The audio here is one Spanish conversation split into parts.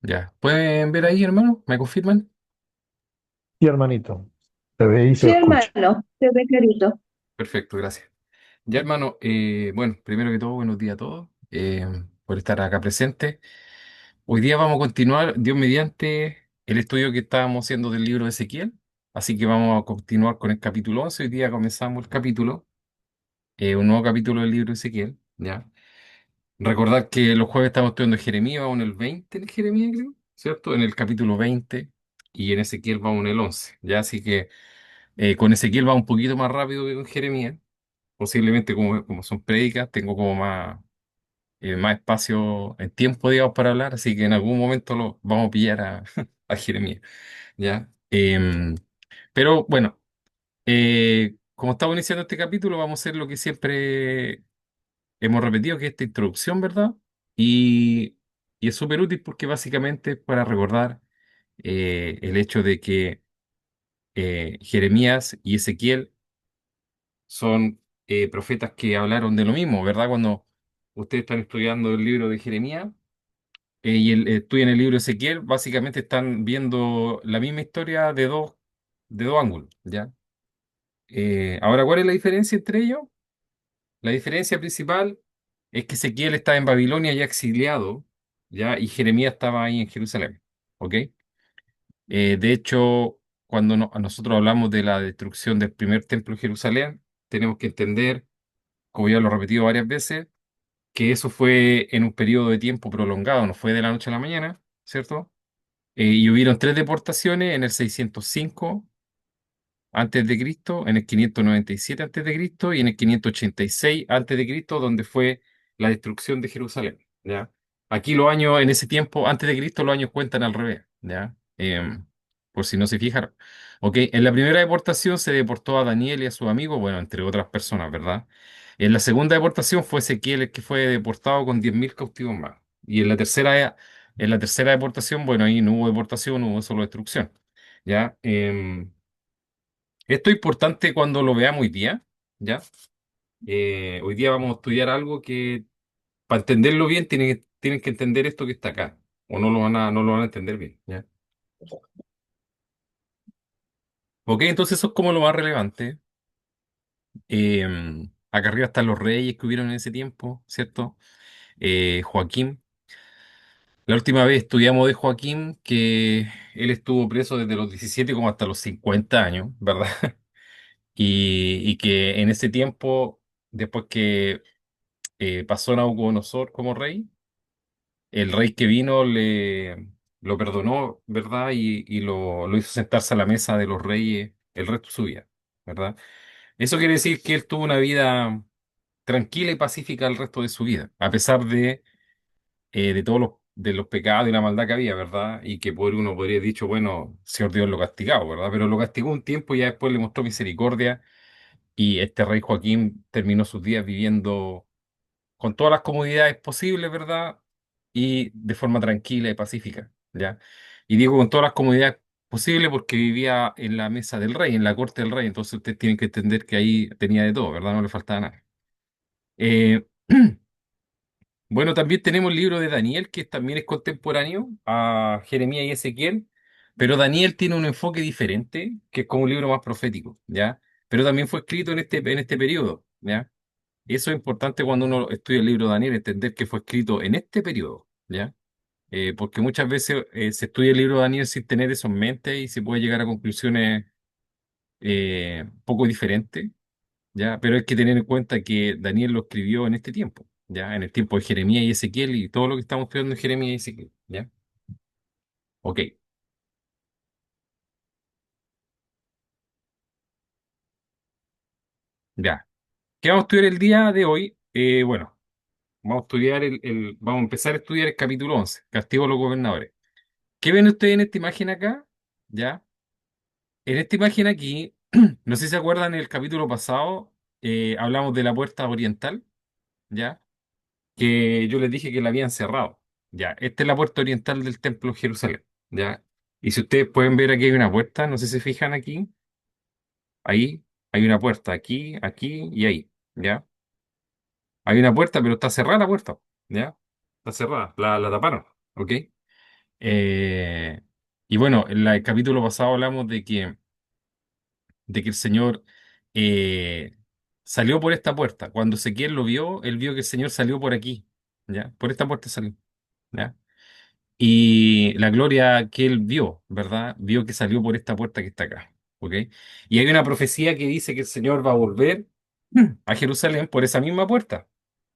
Ya. ¿Pueden ver ahí, hermano? ¿Me confirman? Sí, hermanito, te ve y te Sí, escucho. hermano, te ve clarito. Perfecto, gracias. Ya, hermano, bueno, primero que todo, buenos días a todos por estar acá presentes. Hoy día vamos a continuar, Dios mediante, el estudio que estábamos haciendo del libro de Ezequiel. Así que vamos a continuar con el capítulo 11. Hoy día comenzamos el capítulo, un nuevo capítulo del libro de Ezequiel. ¿Ya? Recordad que los jueves estamos estudiando Jeremías, vamos en el 20 en Jeremías, creo, ¿cierto? En el capítulo 20 y en Ezequiel vamos en el 11. ¿Ya? Así que con Ezequiel va un poquito más rápido que con Jeremías. Posiblemente como son prédicas, tengo como más espacio en tiempo, digamos, para hablar, así que en algún momento lo vamos a pillar a Jeremías, ¿ya? Pero bueno, como estamos iniciando este capítulo, vamos a hacer lo que siempre hemos repetido, que es esta introducción, ¿verdad? Y, y es súper útil porque básicamente es para recordar el hecho de que Jeremías y Ezequiel son profetas que hablaron de lo mismo, ¿verdad? Cuando ustedes están estudiando el libro de Jeremías estudian el libro de Ezequiel, básicamente están viendo la misma historia de dos ángulos, ¿ya? Ahora, ¿cuál es la diferencia entre ellos? La diferencia principal es que Ezequiel está en Babilonia ya exiliado, ¿ya? Y Jeremías estaba ahí en Jerusalén, ¿ok? De hecho, cuando nosotros hablamos de la destrucción del primer templo de Jerusalén, tenemos que entender, como ya lo he repetido varias veces, que eso fue en un periodo de tiempo prolongado, no fue de la noche a la mañana, ¿cierto? Y hubieron tres deportaciones en el 605 antes de Cristo, en el 597 antes de Cristo y en el 586 antes de Cristo, donde fue la destrucción de Jerusalén, ¿ya? Aquí los años, en ese tiempo, antes de Cristo, los años cuentan al revés, ¿ya? Por si no se fijaron. Ok, en la primera deportación se deportó a Daniel y a sus amigos, bueno, entre otras personas, ¿verdad? En la segunda deportación fue Ezequiel el que fue deportado con 10.000 cautivos más. Y en la tercera deportación, bueno, ahí no hubo deportación, hubo solo destrucción, ¿ya? Esto es importante cuando lo veamos hoy día, ¿ya? Hoy día vamos a estudiar algo que, para entenderlo bien, tienen que entender esto que está acá, o no lo van a entender bien, ¿ya? Ok, entonces eso es como lo más relevante. Eh, Acá arriba están los reyes que hubieron en ese tiempo, ¿cierto? Joaquín. La última vez estudiamos de Joaquín que él estuvo preso desde los 17 como hasta los 50 años, ¿verdad? Y que en ese tiempo, después que pasó Nabucodonosor como rey, el rey que vino lo perdonó, ¿verdad? Y lo hizo sentarse a la mesa de los reyes el resto de su vida, ¿verdad? Eso quiere decir que él tuvo una vida tranquila y pacífica el resto de su vida, a pesar de todos de los pecados y la maldad que había, ¿verdad? Y que por uno podría haber dicho, bueno, Señor Dios lo castigado, ¿verdad? Pero lo castigó un tiempo y ya después le mostró misericordia y este rey Joaquín terminó sus días viviendo con todas las comodidades posibles, ¿verdad? Y de forma tranquila y pacífica, ¿ya? Y digo con todas las comodidades posibles porque vivía en la mesa del rey, en la corte del rey, entonces ustedes tienen que entender que ahí tenía de todo, ¿verdad? No le faltaba nada. Eh, bueno, también tenemos el libro de Daniel, que también es contemporáneo a Jeremías y Ezequiel, pero Daniel tiene un enfoque diferente, que es como un libro más profético, ¿ya? Pero también fue escrito en este periodo, ¿ya? Eso es importante cuando uno estudia el libro de Daniel, entender que fue escrito en este periodo, ¿ya? Porque muchas veces se estudia el libro de Daniel sin tener eso en mente y se puede llegar a conclusiones poco diferentes, ¿ya? Pero hay que tener en cuenta que Daniel lo escribió en este tiempo, ¿ya? En el tiempo de Jeremías y Ezequiel y todo lo que estamos estudiando en Jeremías y Ezequiel, ¿ya? Ok, ya. ¿Qué vamos a estudiar el día de hoy? Bueno, vamos a estudiar vamos a empezar a estudiar el capítulo 11, Castigo a los gobernadores. ¿Qué ven ustedes en esta imagen acá? ¿Ya? En esta imagen aquí, no sé si se acuerdan, en el capítulo pasado hablamos de la puerta oriental, ¿ya? Que yo les dije que la habían cerrado, ¿ya? Esta es la puerta oriental del templo de Jerusalén, ¿ya? Y si ustedes pueden ver aquí hay una puerta, no sé si se fijan aquí, ahí hay una puerta, aquí y ahí, ¿ya? Hay una puerta, pero está cerrada la puerta, ¿ya? Está cerrada, la taparon, ¿ok? Eh, y bueno, en el capítulo pasado hablamos de que el Señor eh, salió por esta puerta. Cuando Ezequiel lo vio, él vio que el Señor salió por aquí, ¿ya? Por esta puerta salió, ¿ya? Y la gloria que él vio, ¿verdad? Vio que salió por esta puerta que está acá, ¿ok? Y hay una profecía que dice que el Señor va a volver a Jerusalén por esa misma puerta,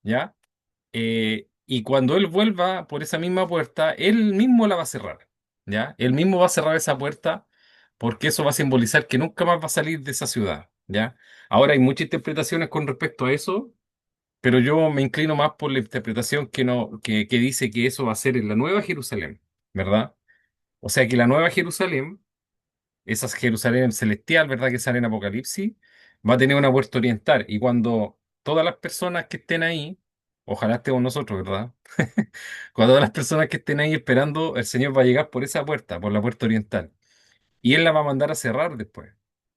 ¿ya? Y cuando él vuelva por esa misma puerta, él mismo la va a cerrar, ¿ya? Él mismo va a cerrar esa puerta porque eso va a simbolizar que nunca más va a salir de esa ciudad, ¿ya? Ahora hay muchas interpretaciones con respecto a eso, pero yo me inclino más por la interpretación que, no, que dice que eso va a ser en la Nueva Jerusalén, ¿verdad? O sea que la Nueva Jerusalén, esa Jerusalén celestial, ¿verdad? Que sale en Apocalipsis, va a tener una puerta oriental. Y cuando todas las personas que estén ahí, ojalá estemos nosotros, ¿verdad? Cuando todas las personas que estén ahí esperando, el Señor va a llegar por esa puerta, por la puerta oriental. Y Él la va a mandar a cerrar después,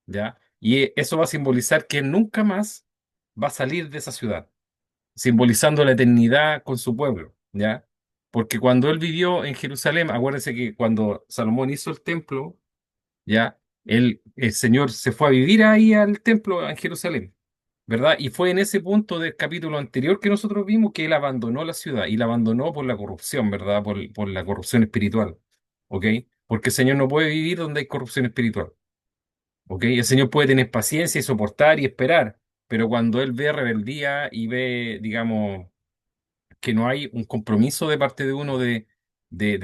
¿ya? Y eso va a simbolizar que Él nunca más va a salir de esa ciudad, simbolizando la eternidad con su pueblo, ¿ya? Porque cuando Él vivió en Jerusalén, acuérdense que cuando Salomón hizo el templo, ¿ya? El Señor se fue a vivir ahí al templo en Jerusalén, ¿verdad? Y fue en ese punto del capítulo anterior que nosotros vimos que Él abandonó la ciudad y la abandonó por la corrupción, ¿verdad? Por la corrupción espiritual, ¿ok? Porque el Señor no puede vivir donde hay corrupción espiritual, ¿ok? El Señor puede tener paciencia y soportar y esperar, pero cuando Él ve rebeldía y ve, digamos, que no hay un compromiso de parte de uno de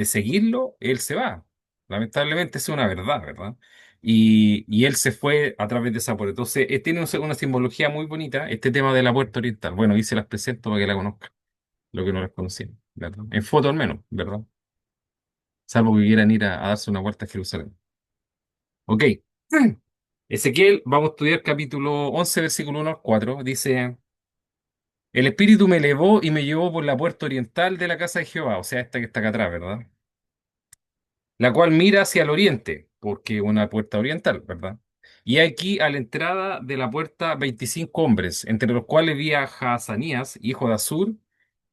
seguirlo, él se va. Lamentablemente es una verdad, ¿verdad? Y él se fue a través de esa puerta. Entonces, tiene una simbología muy bonita, este tema de la puerta oriental. Bueno, y se las presento para que la conozcan, lo que no las conocían, ¿verdad? En foto al menos, ¿verdad? Salvo que quieran ir a darse una vuelta a Jerusalén. Ok. Ezequiel, vamos a estudiar capítulo 11 versículo 1 al 4. Dice... El espíritu me elevó y me llevó por la puerta oriental de la casa de Jehová, o sea, esta que está acá atrás, ¿verdad? La cual mira hacia el oriente, porque es una puerta oriental, ¿verdad? Y aquí a la entrada de la puerta 25 hombres, entre los cuales vi a Jaazanías, hijo de Azur,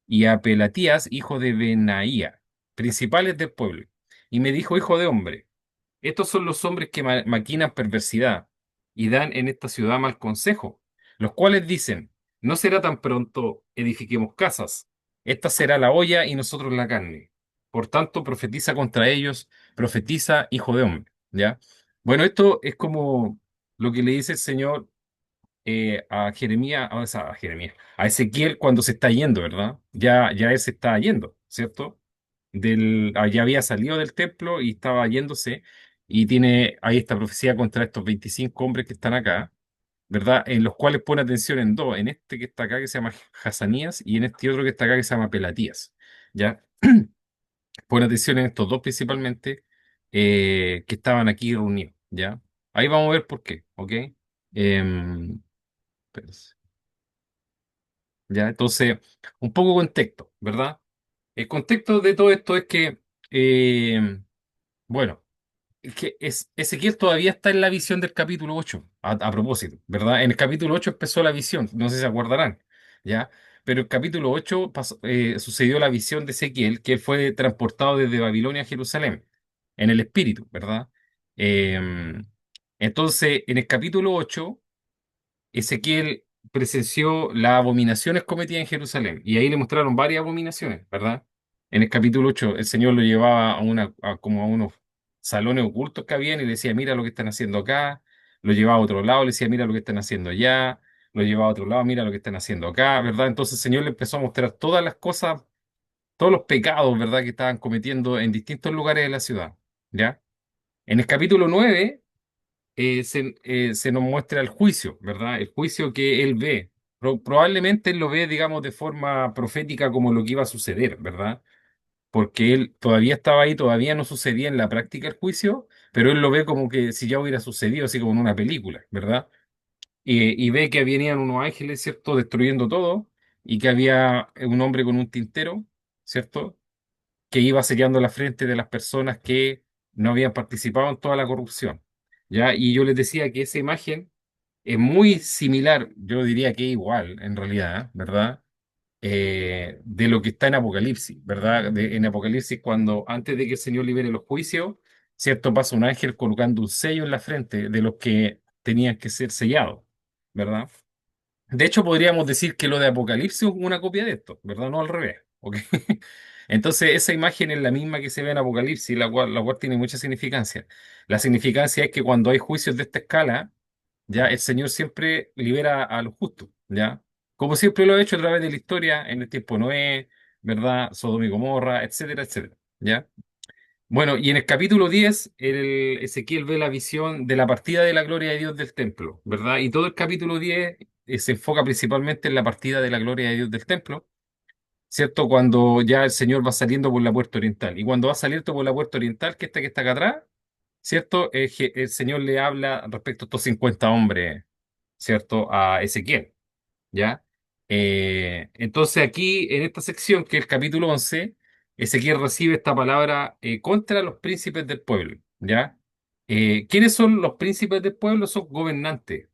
y a Pelatías, hijo de Benaía, principales del pueblo. Y me dijo, hijo de hombre, estos son los hombres que maquinan perversidad y dan en esta ciudad mal consejo, los cuales dicen, no será tan pronto edifiquemos casas, esta será la olla y nosotros la carne. Por tanto, profetiza contra ellos, profetiza, hijo de hombre, ¿ya? Bueno, esto es como lo que le dice el Señor a Jeremías, a Jeremías, a Ezequiel cuando se está yendo, ¿verdad? Ya él se está yendo, ¿cierto? Ya había salido del templo y estaba yéndose, y tiene ahí esta profecía contra estos 25 hombres que están acá, ¿verdad? En los cuales pone atención en dos, en este que está acá que se llama Hazanías y en este otro que está acá que se llama Pelatías, ¿ya? Pone atención en estos dos principalmente que estaban aquí reunidos, ¿ya? Ahí vamos a ver por qué, ¿ok? Espérense. ¿Ya? Entonces, un poco contexto, ¿verdad? El contexto de todo esto es que, bueno, es que Ezequiel todavía está en la visión del capítulo 8 a propósito, ¿verdad? En el capítulo 8 empezó la visión, no sé si se acordarán, ¿ya? Pero el capítulo 8 sucedió la visión de Ezequiel, que él fue transportado desde Babilonia a Jerusalén, en el espíritu, ¿verdad? Eh, entonces, en el capítulo 8 Ezequiel presenció las abominaciones cometidas en Jerusalén y ahí le mostraron varias abominaciones, ¿verdad? En el capítulo 8 el Señor lo llevaba como a unos salones ocultos que habían y le decía, mira lo que están haciendo acá, lo llevaba a otro lado, le decía, mira lo que están haciendo allá, lo llevaba a otro lado, mira lo que están haciendo acá, ¿verdad? Entonces el Señor le empezó a mostrar todas las cosas, todos los pecados, ¿verdad?, que estaban cometiendo en distintos lugares de la ciudad, ¿ya? En el capítulo 9 se nos muestra el juicio, ¿verdad? El juicio que él ve. Probablemente él lo ve, digamos, de forma profética como lo que iba a suceder, ¿verdad? Porque él todavía estaba ahí, todavía no sucedía en la práctica el juicio, pero él lo ve como que si ya hubiera sucedido, así como en una película, ¿verdad? Y ve que venían unos ángeles, ¿cierto?, destruyendo todo, y que había un hombre con un tintero, ¿cierto?, que iba sellando la frente de las personas que no habían participado en toda la corrupción. ¿Ya? Y yo les decía que esa imagen es muy similar, yo diría que igual, en realidad, ¿verdad? de lo que está en Apocalipsis, ¿verdad? En Apocalipsis, cuando antes de que el Señor libere los juicios, ¿cierto? Pasa un ángel colocando un sello en la frente de los que tenían que ser sellados, ¿verdad? De hecho, podríamos decir que lo de Apocalipsis es una copia de esto, ¿verdad? No al revés, ¿ok? Entonces, esa imagen es la misma que se ve en Apocalipsis, la cual tiene mucha significancia. La significancia es que cuando hay juicios de esta escala, ya el Señor siempre libera a los justos, ¿ya? Como siempre lo ha hecho a través de la historia, en el tiempo de Noé, ¿verdad? Sodoma y Gomorra, etcétera, etcétera, ¿ya? Bueno, y en el capítulo 10 Ezequiel ve la visión de la partida de la gloria de Dios del templo, ¿verdad? Y todo el capítulo 10 se enfoca principalmente en la partida de la gloria de Dios del templo, ¿cierto? Cuando ya el Señor va saliendo por la puerta oriental. Y cuando va saliendo por la puerta oriental, que está acá atrás, ¿cierto? El Señor le habla respecto a estos 50 hombres, ¿cierto? A Ezequiel, ¿ya? Entonces aquí, en esta sección, que es el capítulo 11, Ezequiel recibe esta palabra contra los príncipes del pueblo, ¿ya? ¿Quiénes son los príncipes del pueblo? Son gobernantes.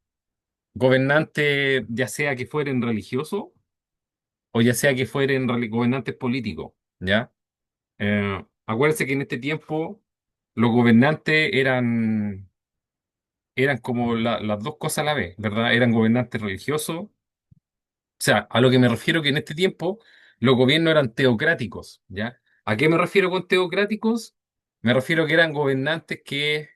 Gobernantes, ya sea que fueren religiosos o ya sea que fueren gobernantes políticos, ¿ya? Acuérdense que en este tiempo los gobernantes eran como las dos cosas a la vez, ¿verdad? Eran gobernantes religiosos. O sea, a lo que me refiero que en este tiempo los gobiernos eran teocráticos, ¿ya? ¿A qué me refiero con teocráticos? Me refiero que eran gobernantes que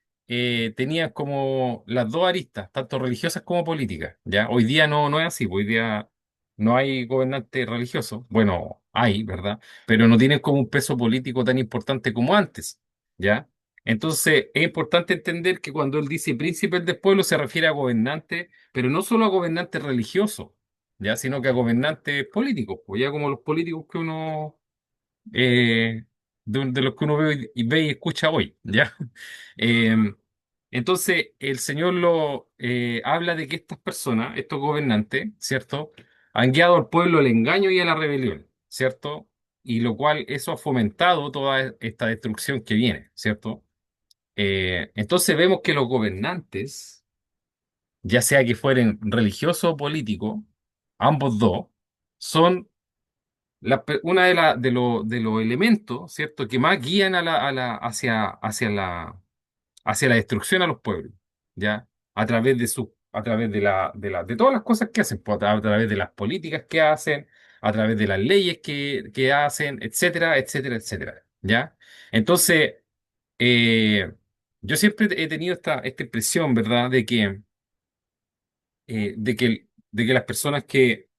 tenían como las dos aristas, tanto religiosas como políticas, ¿ya? Hoy día no es así, hoy día no hay gobernantes religiosos, bueno, hay, ¿verdad? Pero no tienen como un peso político tan importante como antes, ¿ya? Entonces, es importante entender que cuando él dice príncipes del pueblo se refiere a gobernantes, pero no solo a gobernantes religiosos, ya, sino que a gobernantes políticos, pues ya como los políticos que uno, de los que uno ve y escucha hoy, ¿ya? Eh, entonces, el Señor habla de que estas personas, estos gobernantes, ¿cierto? Han guiado al pueblo al engaño y a la rebelión, ¿cierto? Y lo cual eso ha fomentado toda esta destrucción que viene, ¿cierto? Entonces vemos que los gobernantes, ya sea que fueren religiosos o políticos, ambos dos, son una de los elementos, ¿cierto?, que más guían hacia la destrucción a los pueblos, ¿ya? A través de todas las cosas que hacen, pues, a través de las políticas que hacen, a través de las leyes que hacen, etcétera, etcétera, etcétera, ¿ya? Entonces, eh, yo siempre he tenido esta impresión, ¿verdad?, de que las personas que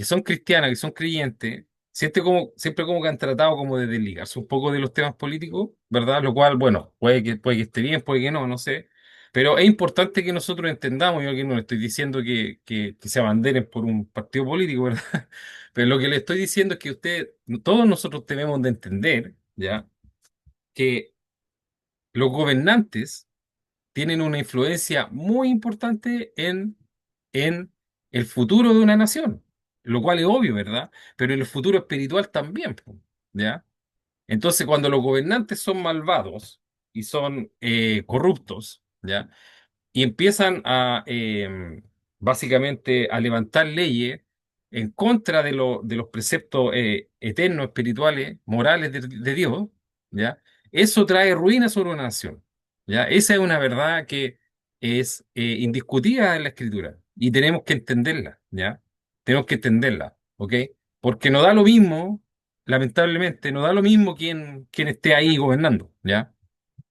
son cristianas, que son creyentes, siempre como que han tratado como de desligarse un poco de los temas políticos, ¿verdad? Lo cual, bueno, puede que esté bien, puede que no, no sé. Pero es importante que nosotros entendamos, yo aquí no le estoy diciendo que se abanderen por un partido político, ¿verdad? Pero lo que le estoy diciendo es que todos nosotros debemos de entender, ¿ya? Que los gobernantes tienen una influencia muy importante en el futuro de una nación, lo cual es obvio, ¿verdad? Pero en el futuro espiritual también, po, ¿ya? Entonces, cuando los gobernantes son malvados y son corruptos, ¿ya? Y empiezan básicamente a levantar leyes en contra de los preceptos eternos, espirituales, morales de Dios, ¿ya? Eso trae ruina sobre una nación, ¿ya? Esa es una verdad que es indiscutida en la Escritura y tenemos que entenderla, ¿ya? Tenemos que entenderla, ¿ok? Porque no da lo mismo, lamentablemente, no da lo mismo quien esté ahí gobernando, ¿ya?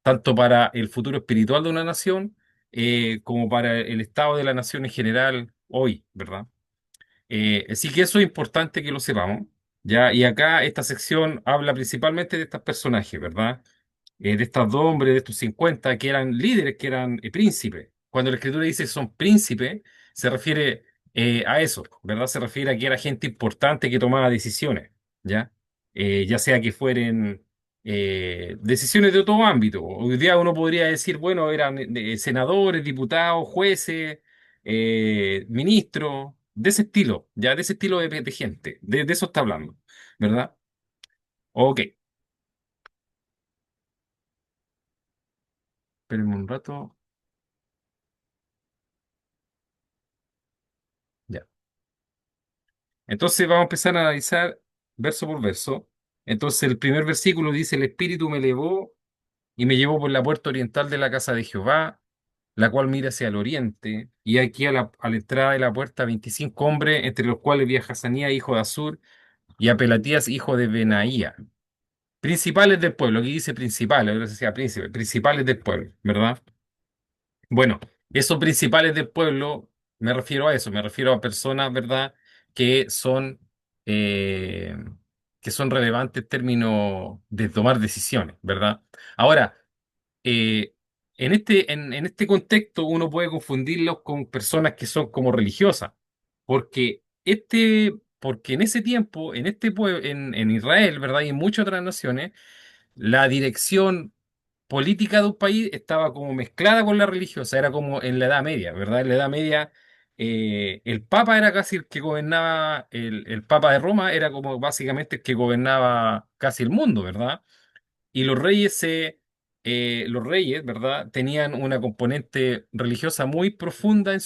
Tanto para el futuro espiritual de una nación como para el estado de la nación en general hoy, ¿verdad? Así que eso es importante que lo sepamos, ¿ya? Y acá esta sección habla principalmente de estos personajes, ¿verdad? De estos dos hombres, de estos 50 que eran líderes, que eran príncipes. Cuando la escritura dice son príncipes, se refiere a eso, ¿verdad? Se refiere a que era gente importante que tomaba decisiones, ¿ya? Ya sea que fueran decisiones de todo ámbito. Hoy día uno podría decir, bueno, eran senadores, diputados, jueces, ministros, de ese estilo, ya de ese estilo de gente, de eso está hablando, ¿verdad? Ok, espérenme un rato. Ya. Entonces vamos a empezar a analizar verso por verso. Entonces el primer versículo dice, el Espíritu me elevó y me llevó por la puerta oriental de la casa de Jehová, la cual mira hacia el oriente, y aquí a la entrada de la puerta 25 hombres, entre los cuales vi a Hazanía, hijo de Azur, y a Pelatías, hijo de Benaía. Principales del pueblo, aquí dice principales, ahora se decía príncipe, principales del pueblo, ¿verdad? Bueno, esos principales del pueblo, me refiero a eso, me refiero a personas, ¿verdad? Que son, eh, que son relevantes en términos de tomar decisiones, ¿verdad? Ahora, eh, en este contexto uno puede confundirlos con personas que son como religiosas, porque en ese tiempo, en este pueblo, en Israel, ¿verdad? Y en muchas otras naciones, la dirección política de un país estaba como mezclada con la religiosa, era como en la Edad Media, ¿verdad? En la Edad Media el Papa era casi el que gobernaba, el Papa de Roma era como básicamente el que gobernaba casi el mundo, ¿verdad? Y los reyes, ¿verdad? Tenían una componente religiosa muy profunda en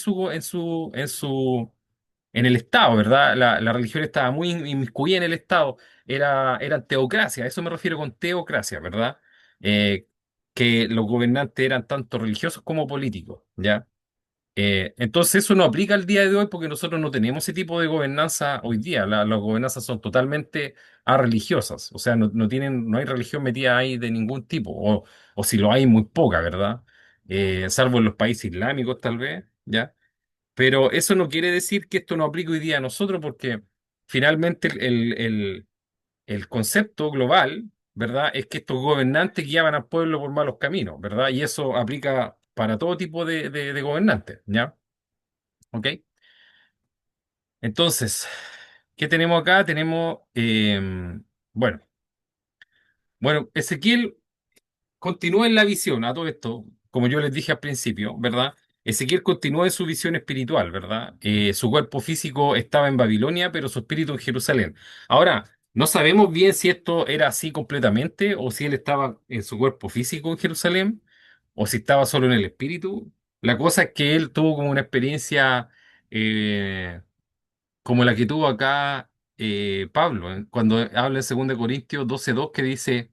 el Estado, ¿verdad? La religión estaba muy inmiscuida en el Estado. Eran teocracia, a eso me refiero con teocracia, ¿verdad? Eh, que los gobernantes eran tanto religiosos como políticos, ¿ya? Entonces eso no aplica al día de hoy porque nosotros no tenemos ese tipo de gobernanza hoy día. Las gobernanzas son totalmente religiosas, o sea, no hay religión metida ahí de ningún tipo, o si lo hay, muy poca, ¿verdad? Salvo en los países islámicos tal vez, ¿ya? Pero eso no quiere decir que esto no aplique hoy día a nosotros porque finalmente el concepto global, ¿verdad? Es que estos gobernantes guiaban al pueblo por malos caminos, ¿verdad? Y eso aplica para todo tipo de gobernantes, ¿ya? ¿Ok? Entonces, ¿qué tenemos acá? Bueno, bueno, Ezequiel continúa en la visión, a todo esto, como yo les dije al principio, ¿verdad? Ezequiel continúa en su visión espiritual, ¿verdad? Su cuerpo físico estaba en Babilonia, pero su espíritu en Jerusalén. Ahora, no sabemos bien si esto era así completamente, o si él estaba en su cuerpo físico en Jerusalén, o si estaba solo en el espíritu. La cosa es que él tuvo como una experiencia eh, como la que tuvo acá Pablo, cuando habla en 2 Corintios 12:2 que dice,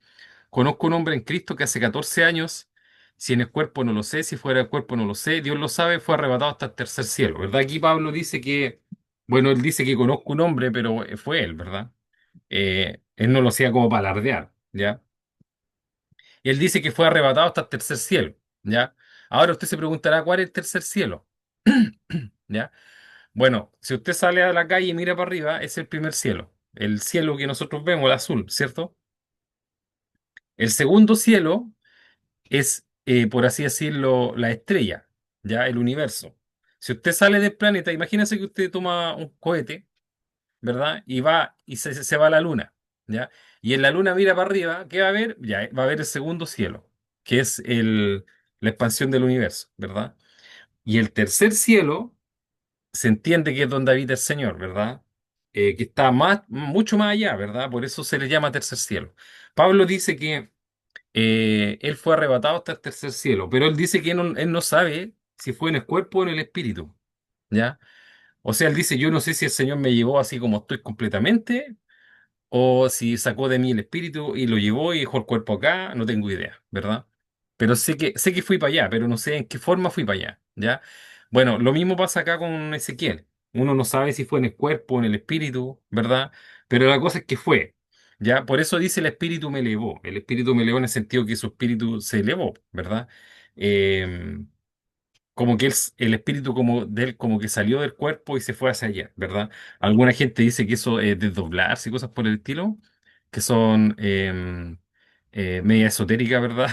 conozco un hombre en Cristo que hace 14 años, si en el cuerpo no lo sé, si fuera del cuerpo no lo sé, Dios lo sabe, fue arrebatado hasta el tercer cielo, ¿verdad? Aquí Pablo dice que, bueno, él dice que conozco un hombre, pero fue él, ¿verdad? Él no lo hacía como para alardear, ¿ya? Él dice que fue arrebatado hasta el tercer cielo, ¿ya? Ahora usted se preguntará, ¿cuál es el tercer cielo? ¿Ya? Bueno, si usted sale a la calle y mira para arriba, es el primer cielo. El cielo que nosotros vemos, el azul, ¿cierto? El segundo cielo es, por así decirlo, la estrella, ¿ya? El universo. Si usted sale del planeta, imagínese que usted toma un cohete, ¿verdad? Y va y se va a la luna, ¿ya? Y en la luna mira para arriba, ¿qué va a ver? Ya, va a ver el segundo cielo, que es la expansión del universo, ¿verdad? Y el tercer cielo se entiende que es donde habita el Señor, ¿verdad? Que está mucho más allá, ¿verdad? Por eso se le llama tercer cielo. Pablo dice que él fue arrebatado hasta el tercer cielo, pero él dice que él no sabe si fue en el cuerpo o en el espíritu, ¿ya? O sea, él dice, yo no sé si el Señor me llevó así como estoy completamente, o si sacó de mí el espíritu y lo llevó y dejó el cuerpo acá, no tengo idea, ¿verdad? Pero sé que fui para allá, pero no sé en qué forma fui para allá, ¿ya? Bueno, lo mismo pasa acá con Ezequiel. Uno no sabe si fue en el cuerpo o en el espíritu, ¿verdad? Pero la cosa es que fue, ¿ya? Por eso dice el espíritu me elevó. El espíritu me elevó en el sentido que su espíritu se elevó, ¿verdad? Eh, como que el espíritu como de él como que salió del cuerpo y se fue hacia allá, ¿verdad? Alguna gente dice que eso es desdoblarse y cosas por el estilo, que son media esotérica, ¿verdad?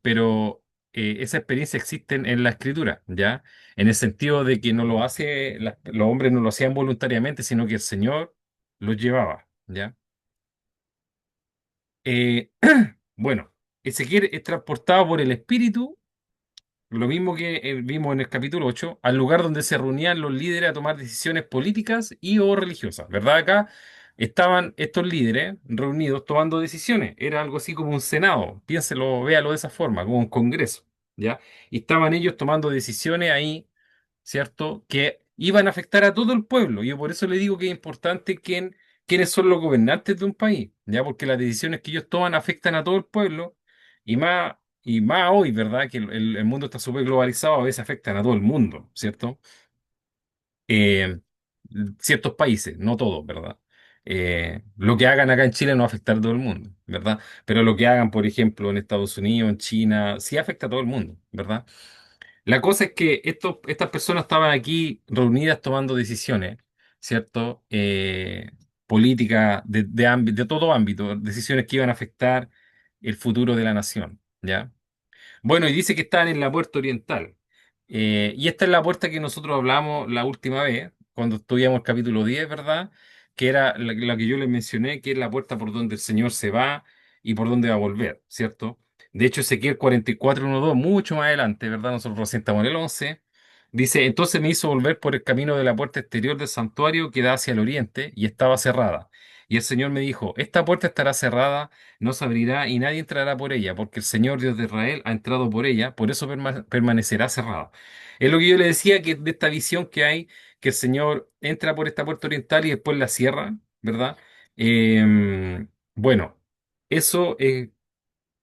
Pero esa experiencia existe en la escritura, ¿ya? En el sentido de que no lo hace, los hombres no lo hacían voluntariamente, sino que el Señor los llevaba, ¿ya? Eh, bueno, Ezequiel es transportado por el espíritu, lo mismo que vimos en el capítulo 8, al lugar donde se reunían los líderes a tomar decisiones políticas y o religiosas, ¿verdad? Acá estaban estos líderes reunidos tomando decisiones. Era algo así como un senado, piénselo, véalo de esa forma, como un congreso, ¿ya? Y estaban ellos tomando decisiones ahí, ¿cierto? Que iban a afectar a todo el pueblo. Yo por eso le digo que es importante quiénes son los gobernantes de un país, ¿ya? Porque las decisiones que ellos toman afectan a todo el pueblo y más hoy, ¿verdad? Que el mundo está súper globalizado, a veces afectan a todo el mundo, ¿cierto? eh, Ciertos países, no todos, ¿verdad? Lo que hagan acá en Chile no va a afectar a todo el mundo, ¿verdad? Pero lo que hagan, por ejemplo, en Estados Unidos, en China, sí afecta a todo el mundo, ¿verdad? La cosa es que estas personas estaban aquí reunidas tomando decisiones, ¿cierto? Políticas de todo ámbito, decisiones que iban a afectar el futuro de la nación, ¿ya? Bueno, y dice que están en la puerta oriental. Y esta es la puerta que nosotros hablamos la última vez, cuando estudiamos el capítulo 10, ¿verdad? Que era la que yo les mencioné, que es la puerta por donde el Señor se va y por donde va a volver, ¿cierto? De hecho, Ezequiel 44:1-2, mucho más adelante, ¿verdad? Nosotros recién estamos en el 11. Dice, entonces me hizo volver por el camino de la puerta exterior del santuario que da hacia el oriente y estaba cerrada. Y el Señor me dijo, esta puerta estará cerrada, no se abrirá y nadie entrará por ella, porque el Señor Dios de Israel ha entrado por ella, por eso permanecerá cerrada. Es lo que yo le decía, que de esta visión que hay, que el Señor entra por esta puerta oriental y después la cierra, ¿verdad? Bueno, eso es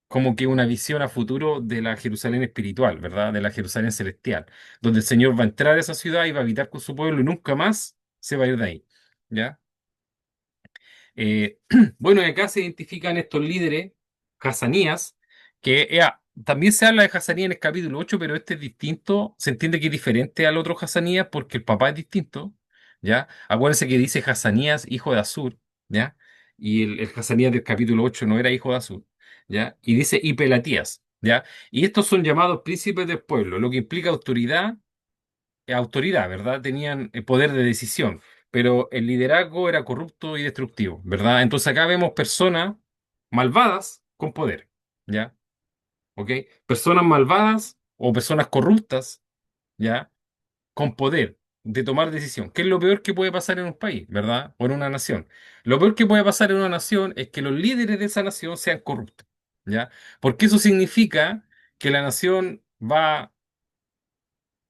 como que una visión a futuro de la Jerusalén espiritual, ¿verdad? De la Jerusalén celestial, donde el Señor va a entrar a esa ciudad y va a habitar con su pueblo y nunca más se va a ir de ahí, ¿ya? Eh, bueno, y acá se identifican estos líderes, Hazanías, que también se habla de Hazanías en el capítulo 8, pero este es distinto, se entiende que es diferente al otro Hazanías porque el papá es distinto, ¿ya? Acuérdense que dice Hazanías, hijo de Azur, ¿ya? Y el Hazanías del capítulo 8 no era hijo de Azur, ¿ya? Y dice y Pelatías, ¿ya? Y estos son llamados príncipes del pueblo, lo que implica autoridad, ¿verdad? Tenían poder de decisión, pero el liderazgo era corrupto y destructivo, ¿verdad? Entonces acá vemos personas malvadas con poder, ¿ya? ¿Ok? Personas malvadas o personas corruptas, ¿ya? Con poder de tomar decisión. ¿Qué es lo peor que puede pasar en un país, ¿verdad? O en una nación? Lo peor que puede pasar en una nación es que los líderes de esa nación sean corruptos, ¿ya? Porque eso significa que la nación va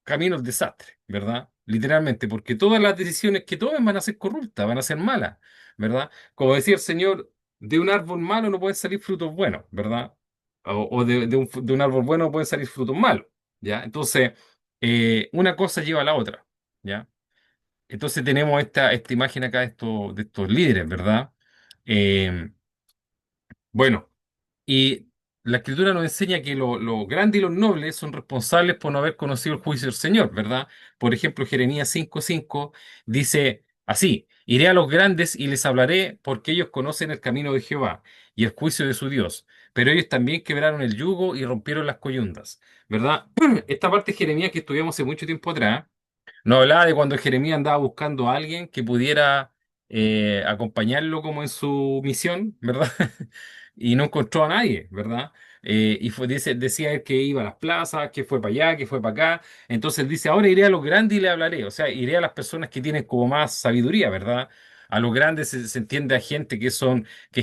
camino al desastre, ¿verdad? Literalmente, porque todas las decisiones que tomen van a ser corruptas, van a ser malas, ¿verdad? Como decía el Señor, de un árbol malo no pueden salir frutos buenos, ¿verdad? O de un árbol bueno no pueden salir frutos malos, ¿ya? Entonces, una cosa lleva a la otra, ¿ya? Entonces tenemos esta imagen acá de estos líderes, ¿verdad? Eh, bueno. Y la escritura nos enseña que los grandes y los nobles son responsables por no haber conocido el juicio del Señor, ¿verdad? Por ejemplo, Jeremías 5:5 dice así, iré a los grandes y les hablaré porque ellos conocen el camino de Jehová y el juicio de su Dios, pero ellos también quebraron el yugo y rompieron las coyundas, ¿verdad? Esta parte de Jeremías que estudiamos hace mucho tiempo atrás no hablaba de cuando Jeremías andaba buscando a alguien que pudiera acompañarlo como en su misión, ¿verdad? Y no encontró a nadie, ¿verdad? Decía él que iba a las plazas, que fue para allá, que fue para acá. Entonces él dice, ahora iré a los grandes y le hablaré. O sea, iré a las personas que tienen como más sabiduría, ¿verdad? A los grandes se entiende a gente que es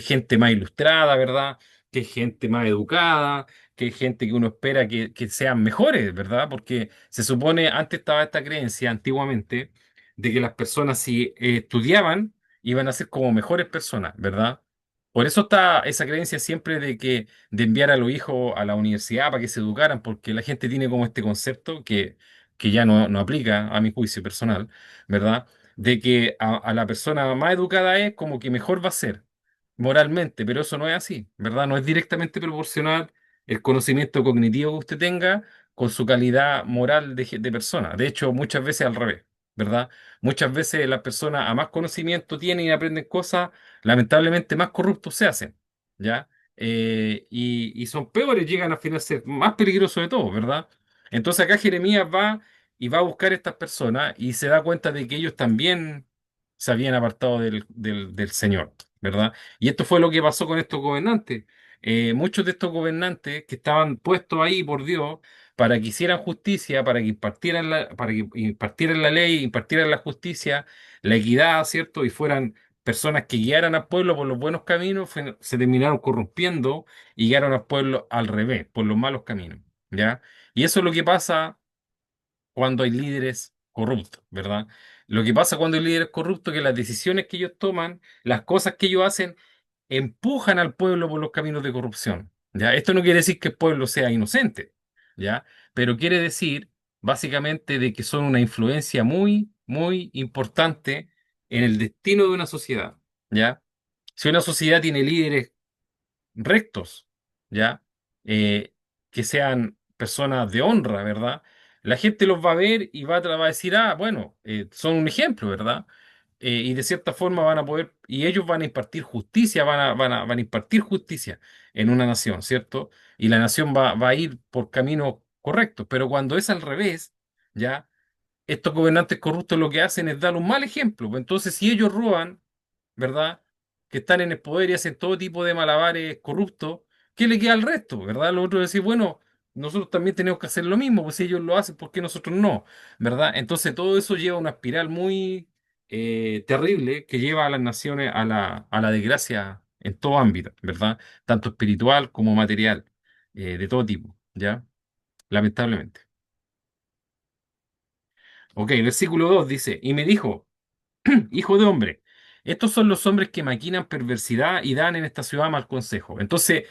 gente más ilustrada, ¿verdad? Que es gente más educada, que es gente que uno espera que sean mejores, ¿verdad? Porque se supone, antes estaba esta creencia, antiguamente, de que las personas si estudiaban, iban a ser como mejores personas, ¿verdad? Por eso está esa creencia siempre de enviar a los hijos a la universidad para que se educaran, porque la gente tiene como este concepto que ya no aplica a mi juicio personal, ¿verdad? De que a la persona más educada es como que mejor va a ser moralmente, pero eso no es así, ¿verdad? No es directamente proporcional el conocimiento cognitivo que usted tenga con su calidad moral de persona. De hecho, muchas veces al revés, ¿verdad? Muchas veces las personas a más conocimiento tienen y aprenden cosas, lamentablemente más corruptos se hacen, ¿ya? Y son peores, llegan a final a ser más peligrosos de todo, ¿verdad? Entonces acá Jeremías va y va a buscar a estas personas y se da cuenta de que ellos también se habían apartado del Señor, ¿verdad? Y esto fue lo que pasó con estos gobernantes. Muchos de estos gobernantes que estaban puestos ahí por Dios para que hicieran justicia, para que impartieran la ley, impartieran la justicia, la equidad, ¿cierto? Y fueran personas que guiaran al pueblo por los buenos caminos, se terminaron corrompiendo y guiaron al pueblo al revés, por los malos caminos, ¿ya? Y eso es lo que pasa cuando hay líderes corrupto, ¿verdad? Lo que pasa cuando el líder es corrupto es que las decisiones que ellos toman, las cosas que ellos hacen, empujan al pueblo por los caminos de corrupción. ¿Ya? Esto no quiere decir que el pueblo sea inocente, ¿ya? Pero quiere decir básicamente de que son una influencia muy, muy importante en el destino de una sociedad, ¿ya? Si una sociedad tiene líderes rectos, ¿ya? Eh, que sean personas de honra, ¿verdad? La gente los va a ver y va a decir, ah, bueno, son un ejemplo, ¿verdad? Y de cierta forma van a poder, y ellos van a impartir justicia, van a impartir justicia en una nación, ¿cierto? Y la nación va a ir por caminos correctos, pero cuando es al revés, ¿ya? Estos gobernantes corruptos lo que hacen es dar un mal ejemplo. Pues entonces, si ellos roban, ¿verdad? Que están en el poder y hacen todo tipo de malabares corruptos, ¿qué le queda al resto, ¿verdad? Lo otro es decir, bueno, nosotros también tenemos que hacer lo mismo, pues si ellos lo hacen, ¿por qué nosotros no? ¿Verdad? Entonces todo eso lleva a una espiral muy terrible que lleva a las naciones a la desgracia en todo ámbito, ¿verdad? Tanto espiritual como material, de todo tipo, ¿ya? Lamentablemente. Ok, versículo 2 dice, y me dijo, hijo de hombre, estos son los hombres que maquinan perversidad y dan en esta ciudad mal consejo. Entonces,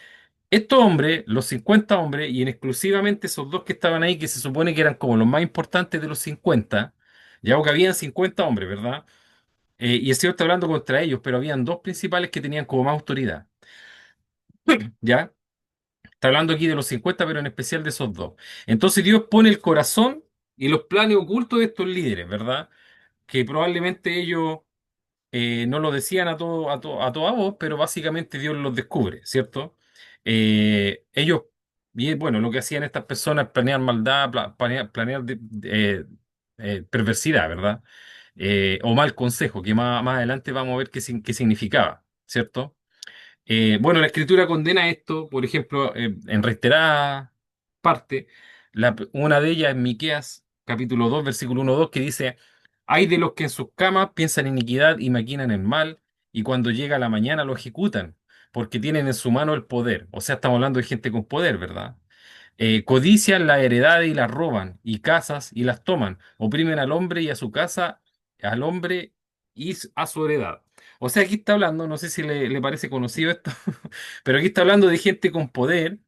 estos hombres, los 50 hombres, y en exclusivamente esos dos que estaban ahí, que se supone que eran como los más importantes de los 50, ya que habían 50 hombres, ¿verdad? Y el Señor está hablando contra ellos, pero habían dos principales que tenían como más autoridad, ¿ya? Está hablando aquí de los 50, pero en especial de esos dos. Entonces Dios pone el corazón y los planes ocultos de estos líderes, ¿verdad? Que probablemente ellos no lo decían a toda voz, pero básicamente Dios los descubre, ¿cierto? Ellos, y bueno, lo que hacían estas personas, planear maldad, planear perversidad, ¿verdad? O mal consejo, que más adelante vamos a ver qué significaba, ¿cierto? Bueno, la escritura condena esto, por ejemplo, en reiteradas partes. Una de ellas es Miqueas, capítulo 2 versículo 1-2, que dice: Hay de los que en sus camas piensan iniquidad y maquinan el mal, y cuando llega la mañana lo ejecutan, porque tienen en su mano el poder. O sea, estamos hablando de gente con poder, ¿verdad? Codician la heredad y la roban, y casas y las toman, oprimen al hombre y a su casa, al hombre y a su heredad. O sea, aquí está hablando, no sé si le parece conocido esto, pero aquí está hablando de gente con poder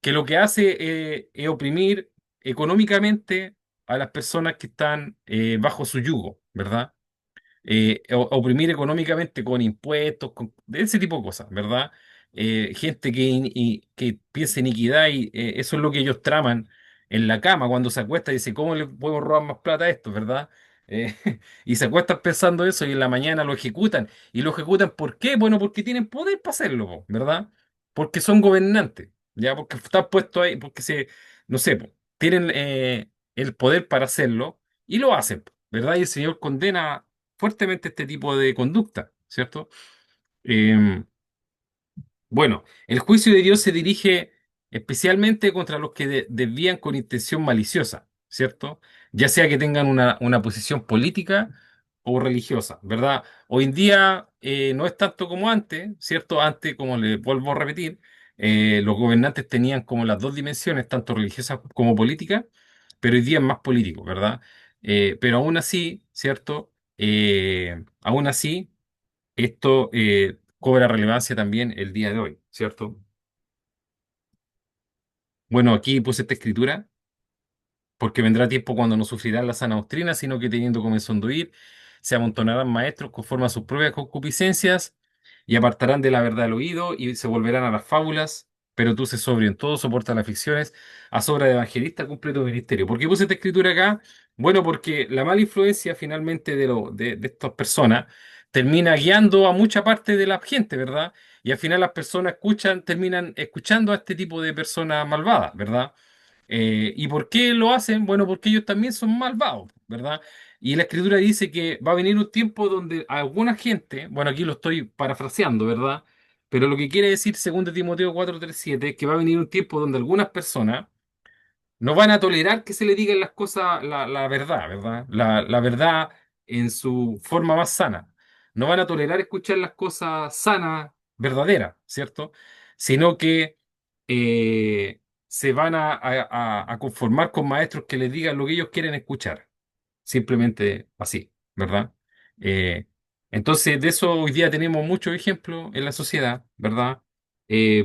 que lo que hace es oprimir económicamente a las personas que están bajo su yugo, ¿verdad? Oprimir económicamente con impuestos, de ese tipo de cosas, ¿verdad? Gente que piensa en iniquidad y eso es lo que ellos traman en la cama cuando se acuesta y dice, ¿cómo le puedo robar más plata a esto, verdad? Eh, y se acuestan pensando eso y en la mañana lo ejecutan. ¿Y lo ejecutan por qué? Bueno, porque tienen poder para hacerlo, po, ¿verdad? Porque son gobernantes, ¿ya? Porque están puestos ahí, porque no sé, po, tienen el poder para hacerlo y lo hacen, po, ¿verdad? Y el Señor condena fuertemente este tipo de conducta, ¿cierto? Eh, bueno, el juicio de Dios se dirige especialmente contra los que desvían con intención maliciosa, ¿cierto? Ya sea que tengan una posición política o religiosa, ¿verdad? Hoy en día no es tanto como antes, ¿cierto? Antes, como le vuelvo a repetir, los gobernantes tenían como las dos dimensiones, tanto religiosas como políticas, pero hoy día es más político, ¿verdad? Pero aún así, ¿cierto? Aún así esto cobra relevancia también el día de hoy, ¿cierto? Bueno, aquí puse esta escritura porque vendrá tiempo cuando no sufrirán la sana doctrina, sino que teniendo comezón de oír, se amontonarán maestros conforme a sus propias concupiscencias y apartarán de la verdad el oído y se volverán a las fábulas. Pero tú sé sobrio en todo, soporta las ficciones, a sobra de evangelista cumple tu ministerio. ¿Por qué puse esta escritura acá? Bueno, porque la mala influencia finalmente de estas personas termina guiando a mucha parte de la gente, ¿verdad? Y al final las personas terminan escuchando a este tipo de personas malvadas, ¿verdad? ¿Y por qué lo hacen? Bueno, porque ellos también son malvados, ¿verdad? Y la escritura dice que va a venir un tiempo donde alguna gente, bueno, aquí lo estoy parafraseando, ¿verdad? Pero lo que quiere decir 2 Timoteo 4:3-7 es que va a venir un tiempo donde algunas personas no van a tolerar que se le digan las cosas, la verdad, ¿verdad? La verdad en su forma más sana. No van a tolerar escuchar las cosas sanas, verdaderas, ¿cierto? Sino que se van a conformar con maestros que les digan lo que ellos quieren escuchar, simplemente así, ¿verdad? Eh, entonces, de eso hoy día tenemos muchos ejemplos en la sociedad, ¿verdad?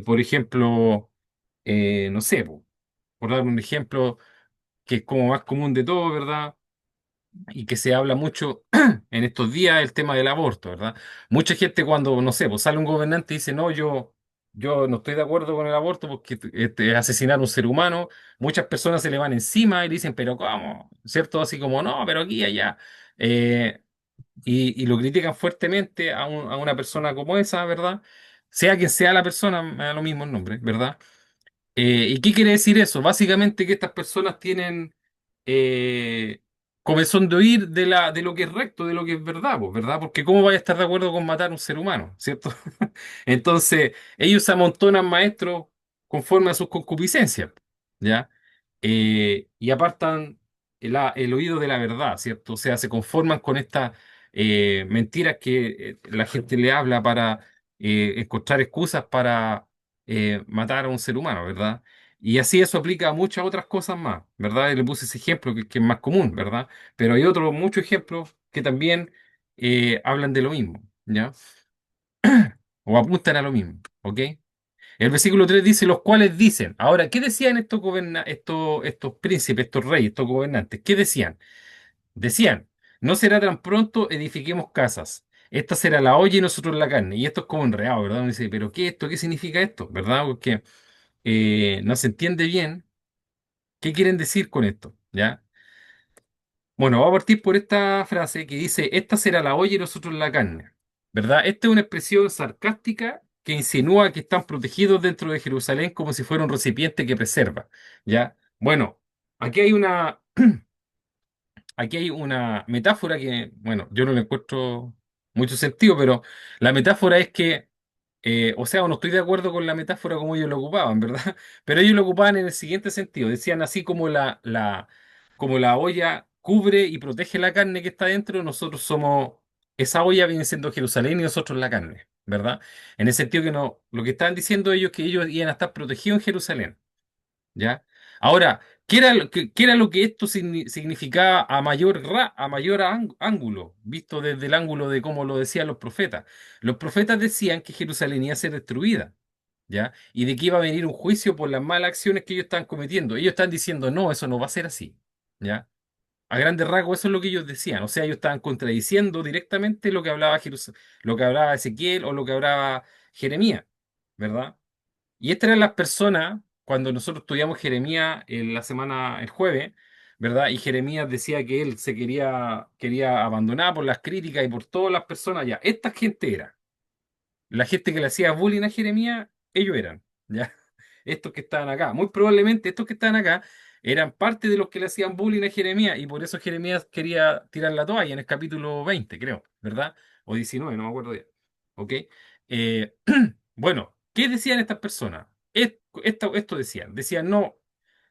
Por ejemplo, no sé, por dar un ejemplo que es como más común de todo, ¿verdad? Y que se habla mucho en estos días, el tema del aborto, ¿verdad? Mucha gente cuando, no sé, pues sale un gobernante y dice, no, yo no estoy de acuerdo con el aborto porque es asesinar a un ser humano, muchas personas se le van encima y le dicen, pero ¿cómo? ¿Cierto? Así como, no, pero aquí, allá. Eh, y lo critican fuertemente a una persona como esa, ¿verdad? Sea quien sea la persona, me da lo mismo el nombre, ¿verdad? ¿Y qué quiere decir eso? Básicamente que estas personas tienen eh, comezón de oír de lo que es recto, de lo que es verdad, pues, ¿verdad? Porque ¿cómo vaya a estar de acuerdo con matar a un ser humano? ¿Cierto? Entonces, ellos se amontonan maestros conforme a sus concupiscencias, ¿ya? Y apartan el oído de la verdad, ¿cierto? O sea, se conforman con estas mentiras que la gente le habla para encontrar excusas para matar a un ser humano, ¿verdad? Y así eso aplica a muchas otras cosas más, ¿verdad? Y le puse ese ejemplo que es más común, ¿verdad? Pero hay otros muchos ejemplos que también hablan de lo mismo, ¿ya? O apuntan a lo mismo, ¿ok? El versículo 3 dice, los cuales dicen, ahora, ¿qué decían estos príncipes, estos reyes, estos gobernantes? ¿Qué decían? Decían, no será tan pronto edifiquemos casas. Esta será la olla y nosotros la carne. Y esto es como enredado, ¿verdad? Uno dice, ¿pero qué es esto? ¿Qué significa esto? ¿Verdad? Porque no se entiende bien qué quieren decir con esto, ¿ya? Bueno, voy a partir por esta frase que dice, esta será la olla y nosotros la carne, ¿verdad? Esta es una expresión sarcástica que insinúa que están protegidos dentro de Jerusalén como si fuera un recipiente que preserva, ¿ya? Bueno, aquí hay una, aquí hay una metáfora que, bueno, yo no le encuentro mucho sentido, pero la metáfora es que, o sea, no estoy de acuerdo con la metáfora como ellos lo ocupaban, ¿verdad? Pero ellos lo ocupaban en el siguiente sentido. Decían así como como la olla cubre y protege la carne que está dentro, nosotros somos, esa olla viene siendo Jerusalén y nosotros la carne, ¿verdad? En el sentido que no, lo que estaban diciendo ellos es que ellos iban a estar protegidos en Jerusalén. ¿Ya? Ahora, qué era lo que esto significaba a mayor ángulo, visto desde el ángulo de cómo lo decían los profetas? Los profetas decían que Jerusalén iba a ser destruida, ¿ya? Y de que iba a venir un juicio por las malas acciones que ellos estaban cometiendo. Ellos están diciendo, no, eso no va a ser así, ¿ya? A grandes rasgos, eso es lo que ellos decían. O sea, ellos estaban contradiciendo directamente lo que hablaba lo que hablaba Ezequiel o lo que hablaba Jeremías, ¿verdad? Y estas eran las personas, cuando nosotros estudiamos Jeremías en la semana, el jueves, ¿verdad? Y Jeremías decía que él quería abandonar por las críticas y por todas las personas. Ya, esta gente era. La gente que le hacía bullying a Jeremías, ellos eran, ¿ya? Estos que estaban acá. Muy probablemente estos que estaban acá eran parte de los que le hacían bullying a Jeremías y por eso Jeremías quería tirar la toalla en el capítulo 20, creo, ¿verdad? O 19, no me acuerdo ya. ¿Ok? Eh, bueno, ¿qué decían estas personas? Esto decían. Decían, no,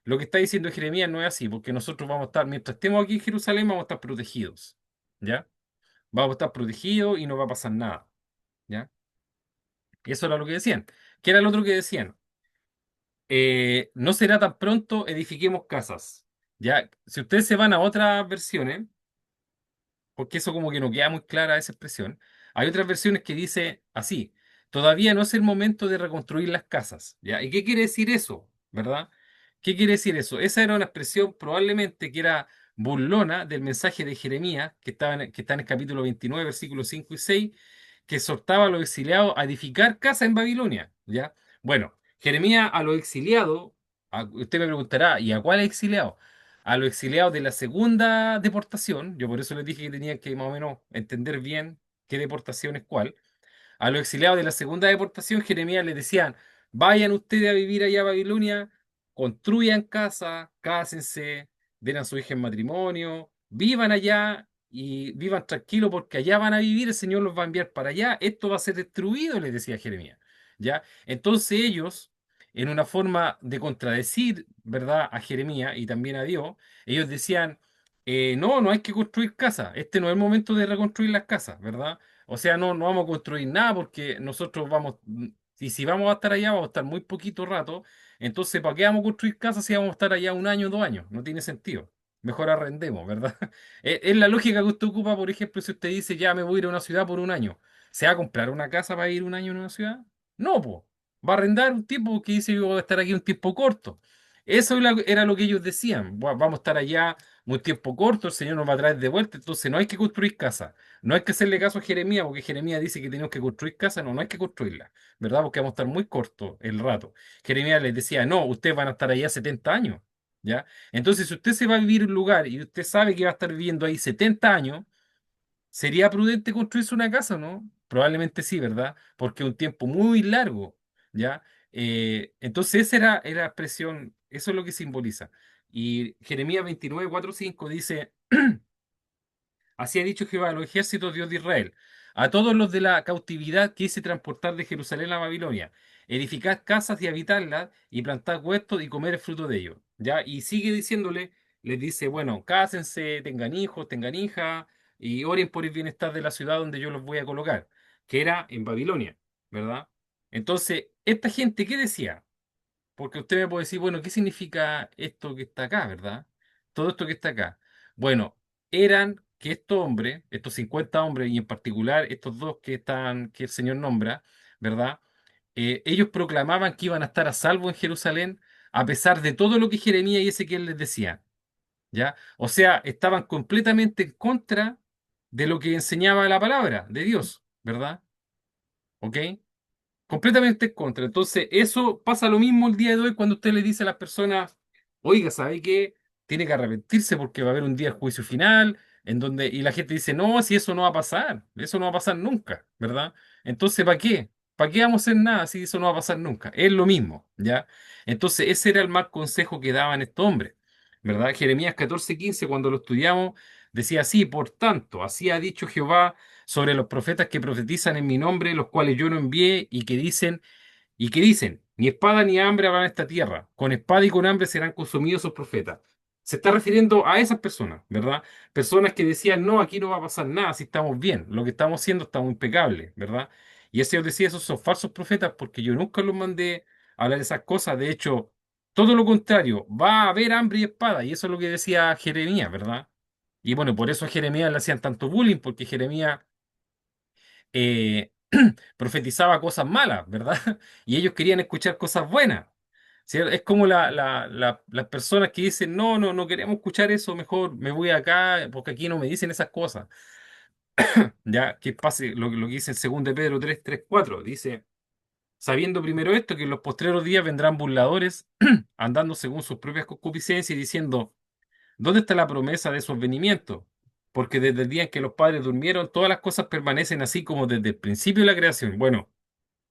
lo que está diciendo Jeremías no es así, porque nosotros vamos a estar, mientras estemos aquí en Jerusalén, vamos a estar protegidos, ¿ya? Vamos a estar protegidos y no va a pasar nada, ¿ya? Y eso era lo que decían. ¿Qué era lo otro que decían? No será tan pronto, edifiquemos casas. Ya, si ustedes se van a otras versiones, porque eso como que no queda muy clara esa expresión, hay otras versiones que dice así, todavía no es el momento de reconstruir las casas. ¿Ya? ¿Y qué quiere decir eso? ¿Verdad? ¿Qué quiere decir eso? Esa era una expresión probablemente que era burlona del mensaje de Jeremías, que está en el capítulo 29, versículos 5 y 6 que exhortaba a los exiliados a edificar casa en Babilonia, ¿ya? Bueno, Jeremías a los exiliados, usted me preguntará, ¿y a cuáles exiliados? A los exiliados de la segunda deportación, yo por eso les dije que tenían que más o menos entender bien qué deportación es cuál. A los exiliados de la segunda deportación, Jeremías les decían, vayan ustedes a vivir allá a Babilonia, construyan casa, cásense, den a su hija en matrimonio, vivan allá y vivan tranquilos porque allá van a vivir, el Señor los va a enviar para allá, esto va a ser destruido, les decía Jeremías. ¿Ya? Entonces ellos, en una forma de contradecir, ¿verdad?, a Jeremías y también a Dios, ellos decían, no, no hay que construir casas, este no es el momento de reconstruir las casas, ¿verdad? O sea, no vamos a construir nada porque nosotros vamos, y si vamos a estar allá, vamos a estar muy poquito rato. Entonces, ¿para qué vamos a construir casas si vamos a estar allá un año, 2 años? No tiene sentido. mejor arrendemos, ¿verdad? Es la lógica que usted ocupa, por ejemplo, si usted dice, ya me voy a ir a una ciudad por un año. ¿Se va a comprar una casa para ir un año en una ciudad? No, pues. Va a arrendar un tiempo que dice, yo voy a estar aquí un tiempo corto. Eso era lo que ellos decían. Vamos a estar allá un tiempo corto, el Señor nos va a traer de vuelta, entonces no hay que construir casa. No hay que hacerle caso a Jeremías, porque Jeremías dice que tenemos que construir casa. No, no hay que construirla, ¿verdad? Porque vamos a estar muy cortos el rato. Jeremías les decía, no, ustedes van a estar allá 70 años, ¿ya? Entonces, si usted se va a vivir en un lugar y usted sabe que va a estar viviendo ahí 70 años, ¿sería prudente construirse una casa, no? Probablemente sí, ¿verdad? Porque es un tiempo muy largo, ¿ya? Entonces, era la expresión, eso es lo que simboliza. Y Jeremías 29, 4, 5 dice... Así ha dicho Jehová, los ejércitos, Dios de Israel, a todos los de la cautividad que hice transportar de Jerusalén a Babilonia, edificad casas y habitadlas, y plantad huertos y comer el fruto de ellos. ¿Ya? Y sigue diciéndole, les dice, bueno, cásense, tengan hijos, tengan hijas, y oren por el bienestar de la ciudad donde yo los voy a colocar, que era en Babilonia, ¿verdad? Entonces, esta gente, ¿qué decía? Porque usted me puede decir, bueno, ¿qué significa esto que está acá, verdad? Todo esto que está acá. Bueno, eran que estos hombres, estos 50 hombres, y en particular estos dos que están, que el Señor nombra, ¿verdad? Ellos proclamaban que iban a estar a salvo en Jerusalén, a pesar de todo lo que Jeremías y Ezequiel les decían, ¿ya? O sea, estaban completamente en contra de lo que enseñaba la palabra de Dios, ¿verdad? ¿Ok? Completamente en contra. Entonces, eso pasa lo mismo el día de hoy cuando usted le dice a las personas, oiga, ¿sabe qué? Tiene que arrepentirse porque va a haber un día de juicio final, en donde, y la gente dice, no, si eso no va a pasar, eso no va a pasar nunca, ¿verdad? Entonces, ¿para qué? ¿Para qué vamos a hacer nada si eso no va a pasar nunca? Es lo mismo, ¿ya? Entonces, ese era el mal consejo que daban estos hombres, ¿verdad? Jeremías 14:15, cuando lo estudiamos, decía así, por tanto, así ha dicho Jehová sobre los profetas que profetizan en mi nombre, los cuales yo no envié y que dicen, ni espada ni hambre habrá en esta tierra, con espada y con hambre serán consumidos sus profetas. Se está refiriendo a esas personas, ¿verdad? Personas que decían, no, aquí no va a pasar nada, si estamos bien, lo que estamos haciendo estamos impecables, ¿verdad? Y ese Señor decía, esos son falsos profetas porque yo nunca los mandé a hablar de esas cosas. De hecho, todo lo contrario, va a haber hambre y espada, y eso es lo que decía Jeremías, ¿verdad? Y bueno, por eso a Jeremías le hacían tanto bullying, porque Jeremías eh, profetizaba cosas malas, ¿verdad? Y ellos querían escuchar cosas buenas. ¿Sí? Es como las personas que dicen, no, no, no queremos escuchar eso, mejor me voy acá, porque aquí no me dicen esas cosas. Ya, que pase lo que dice el 2 de Pedro 3:3, 4, dice, sabiendo primero esto, que en los postreros días vendrán burladores, andando según sus propias concupiscencias y diciendo, ¿dónde está la promesa de su advenimiento? Porque desde el día en que los padres durmieron, todas las cosas permanecen así como desde el principio de la creación. Bueno,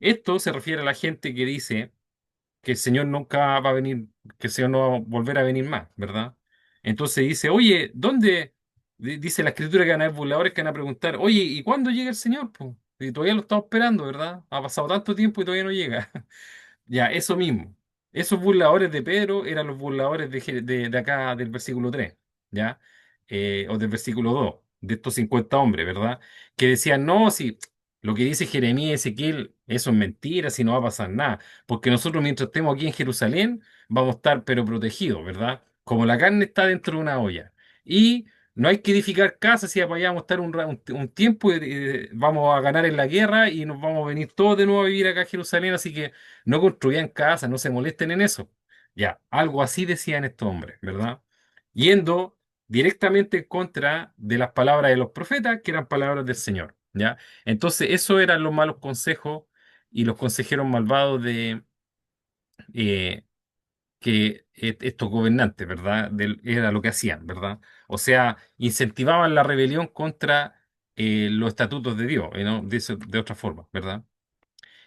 esto se refiere a la gente que dice que el Señor nunca va a venir, que el Señor no va a volver a venir más, ¿verdad? Entonces dice, oye, ¿dónde? Dice la Escritura que van a haber burladores que van a preguntar, oye, ¿y cuándo llega el Señor, po? Y todavía lo estamos esperando, ¿verdad? Ha pasado tanto tiempo y todavía no llega. Ya, eso mismo. Esos burladores de Pedro eran los burladores de acá del versículo 3, ¿ya? O del versículo 2 de estos 50 hombres, ¿verdad? Que decían, no, si lo que dice Jeremías y Ezequiel, eso es mentira, si no va a pasar nada, porque nosotros mientras estemos aquí en Jerusalén vamos a estar pero protegidos, ¿verdad? Como la carne está dentro de una olla. Y no hay que edificar casas si para allá vamos a estar un tiempo y vamos a ganar en la guerra y nos vamos a venir todos de nuevo a vivir acá a Jerusalén, así que no construían casas, no se molesten en eso. Ya, algo así decían estos hombres, ¿verdad? Yendo directamente en contra de las palabras de los profetas, que eran palabras del Señor, ¿ya? Entonces, eso eran los malos consejos y los consejeros malvados de eh, que estos gobernantes, ¿verdad? Era lo que hacían, ¿verdad? O sea, incentivaban la rebelión contra los estatutos de Dios, ¿no? De otra forma, ¿verdad?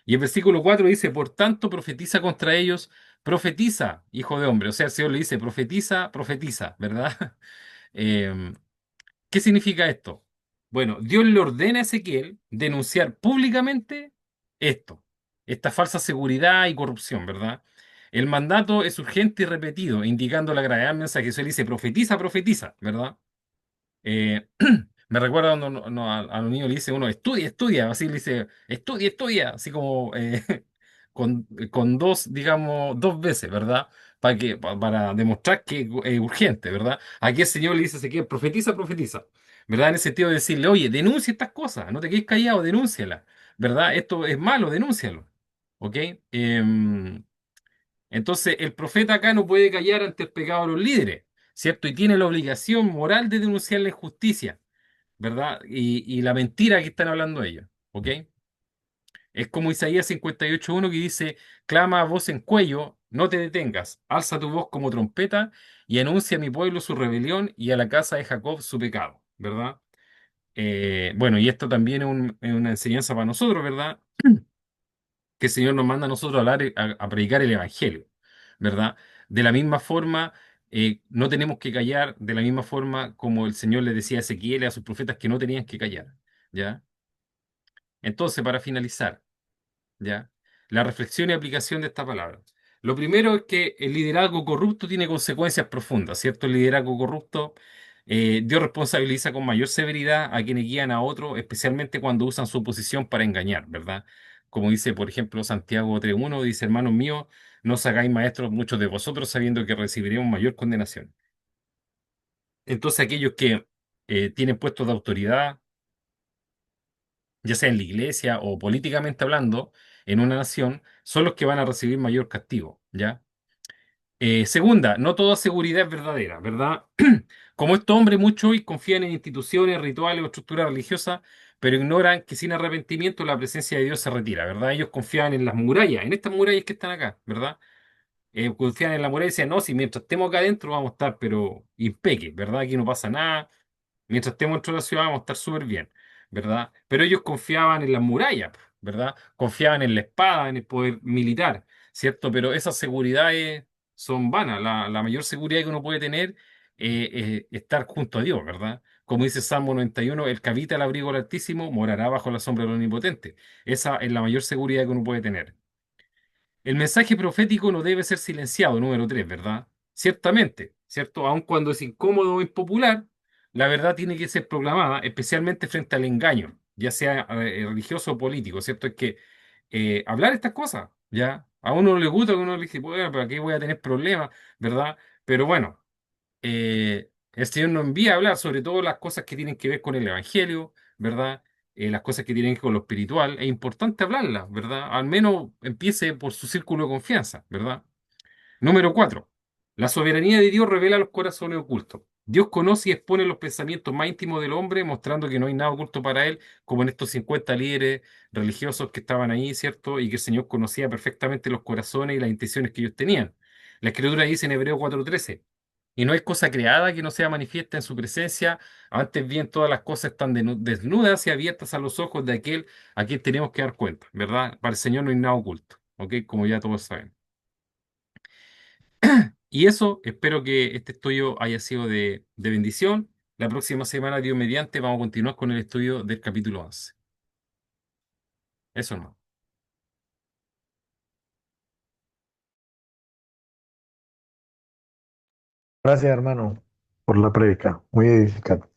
Y el versículo 4 dice, por tanto, profetiza contra ellos, profetiza, hijo de hombre. O sea, el Señor le dice, profetiza, profetiza, ¿verdad? Em, ¿Qué significa esto? Bueno, Dios le ordena a Ezequiel denunciar públicamente esto, esta falsa seguridad y corrupción, ¿verdad? El mandato es urgente y repetido, indicando la gravedad del mensaje. Eso él dice, profetiza, profetiza, ¿verdad? Eh, Me recuerda cuando a los niños le dice uno, estudia, estudia, así le dice, estudia, estudia, así como con dos, digamos, dos veces, ¿verdad? para demostrar que es urgente, ¿verdad? Aquí el Señor le dice a Ezequiel, profetiza, profetiza, ¿verdad? En el sentido de decirle, oye, denuncia estas cosas, no te quedes callado, denúncialas, ¿verdad? Esto es malo, denúncialo, ¿ok? Entonces, el profeta acá no puede callar ante el pecado de los líderes, ¿cierto? Y tiene la obligación moral de denunciar la injusticia, ¿verdad? Y la mentira que están hablando ellos, ¿ok? Es como Isaías 58:1 que dice, clama a voz en cuello, no te detengas, alza tu voz como trompeta y anuncia a mi pueblo su rebelión y a la casa de Jacob su pecado, ¿verdad? Bueno, y esto también es una enseñanza para nosotros, ¿verdad? Que el Señor nos manda a nosotros a hablar, a predicar el Evangelio, ¿verdad? De la misma forma, no tenemos que callar, de la misma forma como el Señor le decía a Ezequiel y a sus profetas que no tenían que callar, ¿ya? Entonces, para finalizar, ¿ya? La reflexión y aplicación de esta palabra. Lo primero es que el liderazgo corrupto tiene consecuencias profundas, ¿cierto? El liderazgo corrupto, Dios responsabiliza con mayor severidad a quienes guían a otros, especialmente cuando usan su posición para engañar, ¿verdad? Como dice, por ejemplo, Santiago 3:1, dice, hermanos míos, no os hagáis maestros muchos de vosotros sabiendo que recibiremos mayor condenación. Entonces, aquellos que tienen puestos de autoridad, ya sea en la iglesia o políticamente hablando, en una nación, son los que van a recibir mayor castigo, ¿ya? Segunda, no toda seguridad es verdadera, ¿verdad? Como estos hombres, muchos hoy confían en instituciones, rituales o estructuras religiosas, pero ignoran que sin arrepentimiento la presencia de Dios se retira, ¿verdad? Ellos confían en las murallas, en estas murallas que están acá, ¿verdad? Confían en la muralla y dicen, no, si mientras estemos acá adentro vamos a estar, pero impeque, ¿verdad? Aquí no pasa nada. Mientras estemos dentro de la ciudad vamos a estar súper bien, ¿verdad? Pero ellos confiaban en las murallas, ¿verdad? Confiaban en la espada, en el poder militar, ¿cierto? Pero esas seguridades son vanas. La mayor seguridad que uno puede tener es estar junto a Dios, ¿verdad? Como dice Salmo 91, el que habita el abrigo del Altísimo morará bajo la sombra del Omnipotente. Esa es la mayor seguridad que uno puede tener. El mensaje profético no debe ser silenciado, número 3, ¿verdad? Ciertamente, ¿cierto? Aun cuando es incómodo o impopular, la verdad tiene que ser proclamada, especialmente frente al engaño, ya sea religioso o político, ¿cierto? Es que hablar estas cosas, ¿ya? A uno no le gusta, a uno le dice, bueno, pero aquí voy a tener problemas, ¿verdad? Pero bueno, el Señor nos envía a hablar sobre todo las cosas que tienen que ver con el Evangelio, ¿verdad? Las cosas que tienen que ver con lo espiritual. Es importante hablarlas, ¿verdad? Al menos empiece por su círculo de confianza, ¿verdad? Número 4. La soberanía de Dios revela los corazones ocultos. Dios conoce y expone los pensamientos más íntimos del hombre, mostrando que no hay nada oculto para él, como en estos 50 líderes religiosos que estaban ahí, ¿cierto? Y que el Señor conocía perfectamente los corazones y las intenciones que ellos tenían. La Escritura dice en Hebreo 4:13, y no hay cosa creada que no sea manifiesta en su presencia, antes bien todas las cosas están desnudas y abiertas a los ojos de aquel a quien tenemos que dar cuenta, ¿verdad? Para el Señor no hay nada oculto, ¿ok? Como ya todos saben. Y eso, espero que este estudio haya sido de bendición. La próxima semana, Dios mediante, vamos a continuar con el estudio del capítulo 11. Eso no. Gracias, hermano, por la prédica. Muy edificante.